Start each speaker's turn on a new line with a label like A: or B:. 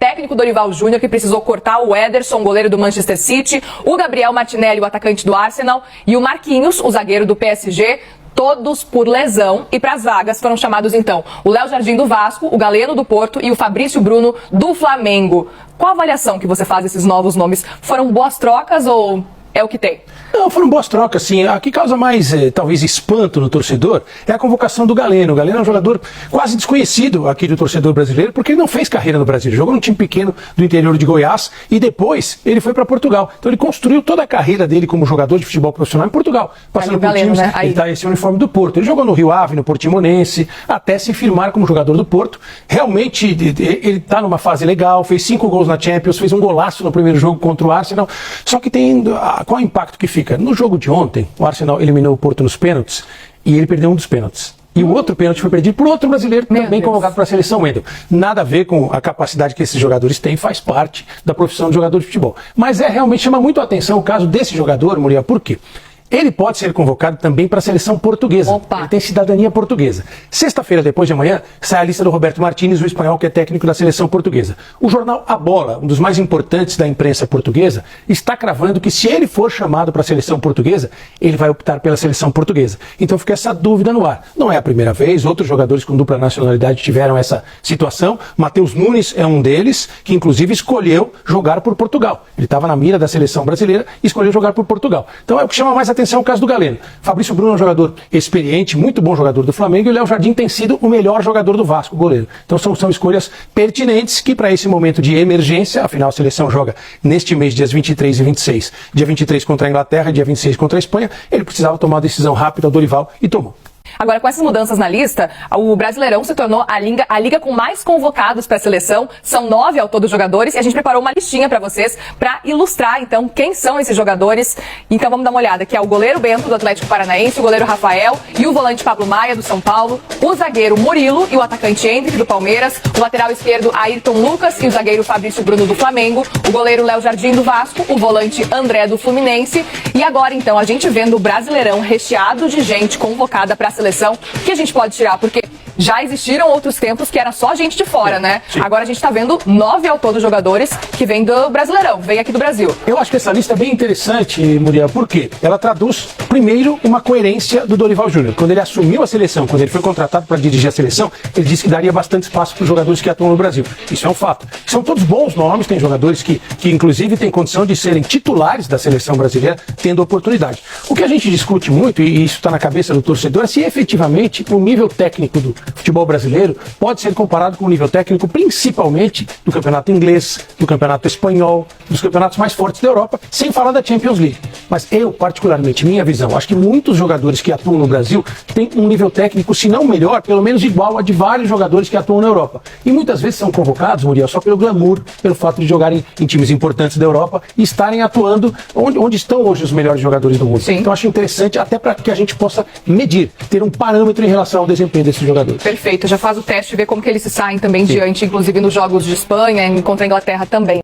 A: técnico Dorival Júnior, que precisou cortar o Ederson, goleiro do Manchester City, o Gabriel Martinelli, o atacante do Arsenal, e o Marquinhos, o zagueiro do PSG, todos por lesão. E para as vagas foram chamados, então, o Léo Jardim do Vasco, o Galeno do Porto e o Fabrício Bruno do Flamengo. Qual a avaliação que você faz desses novos nomes? Foram boas trocas ou é o que tem?
B: Não, foram boas trocas, sim. A que causa mais, talvez, espanto no torcedor é a convocação do Galeno. O Galeno é um jogador quase desconhecido aqui do torcedor brasileiro, porque ele não fez carreira no Brasil. Ele jogou num time pequeno do interior de Goiás e depois ele foi para Portugal. Então ele construiu toda a carreira dele como jogador de futebol profissional em Portugal. Passando por times, né? Ele tá esse uniforme do Porto. Ele jogou no Rio Ave, no Portimonense, até se firmar como jogador do Porto. Realmente, ele está numa fase legal, fez 5 gols na Champions, fez um golaço no primeiro jogo contra o Arsenal. Só que tem... Qual é o impacto que fica? No jogo de ontem, o Arsenal eliminou o Porto nos pênaltis e ele perdeu um dos pênaltis. E o outro pênalti foi perdido por outro brasileiro também convocado para a seleção, Wendel. Nada a ver com a capacidade que esses jogadores têm, faz parte da profissão de jogador de futebol. Mas realmente chama muito a atenção o caso desse jogador, Muriel, por quê? Ele pode ser convocado também para a seleção portuguesa.
A: Opa.
B: Ele tem cidadania portuguesa. Sexta-feira, depois de amanhã, sai a lista do Roberto Martínez, o espanhol que é técnico da seleção portuguesa. O jornal A Bola, um dos mais importantes da imprensa portuguesa, está cravando que se ele for chamado para a seleção portuguesa, ele vai optar pela seleção portuguesa. Então fica essa dúvida no ar. Não é a primeira vez, outros jogadores com dupla nacionalidade tiveram essa situação. Matheus Nunes é um deles, que inclusive escolheu jogar por Portugal. Ele estava na mira da seleção brasileira e escolheu jogar por Portugal. Então é o que chama mais atenção o caso do Galeno. Fabrício Bruno é um jogador experiente, muito bom jogador do Flamengo, e o Léo Jardim tem sido o melhor jogador do Vasco, goleiro. Então são escolhas pertinentes que para esse momento de emergência, afinal a seleção joga neste mês, dias 23 e 26, dia 23 contra a Inglaterra, dia 26 contra a Espanha, ele precisava tomar uma decisão rápida ao Dorival e tomou.
A: Agora, com essas mudanças na lista, o Brasileirão se tornou a liga com mais convocados para a seleção. São 9 ao todo jogadores e a gente preparou uma listinha para vocês para ilustrar, então, quem são esses jogadores. Então, vamos dar uma olhada, que é o goleiro Bento, do Atlético Paranaense, o goleiro Rafael e o volante Pablo Maia, do São Paulo, o zagueiro Murilo e o atacante Endrick, do Palmeiras, o lateral esquerdo Ayrton Lucas e o zagueiro Fabrício Bruno, do Flamengo, o goleiro Léo Jardim, do Vasco, o volante André, do Fluminense. E agora, então, a gente vendo o Brasileirão recheado de gente convocada para a seleção, que a gente pode tirar, porque já existiram outros tempos que era só gente de fora, né?
B: Sim.
A: Agora a gente tá vendo 9 ao todo jogadores que vêm do Brasileirão, vem aqui do Brasil.
B: Eu acho que essa lista é bem interessante, Muriel, porque ela traduz, primeiro, uma coerência do Dorival Júnior. Quando ele assumiu a seleção, quando ele foi contratado para dirigir a seleção, ele disse que daria bastante espaço para os jogadores que atuam no Brasil. Isso é um fato. São todos bons nomes, tem jogadores que inclusive têm condição de serem titulares da seleção brasileira, tendo oportunidade. O que a gente discute muito, e isso está na cabeça do torcedor, é se efetivamente o nível técnico do futebol brasileiro pode ser comparado com o nível técnico principalmente do campeonato inglês, do campeonato espanhol, dos campeonatos mais fortes da Europa, sem falar da Champions League. Mas eu, particularmente, minha visão, acho que muitos jogadores que atuam no Brasil têm um nível técnico, se não melhor, pelo menos igual a de vários jogadores que atuam na Europa. E muitas vezes são convocados, Muriel, só pelo glamour, pelo fato de jogarem em times importantes da Europa e estarem atuando onde estão hoje os melhores jogadores do mundo.
A: Sim.
B: Então acho interessante até para que a gente possa medir, ter um parâmetro em relação ao desempenho desses jogadores.
A: Perfeito, já faz o teste, ver como que eles se saem também diante, inclusive nos jogos de Espanha, contra a Inglaterra também.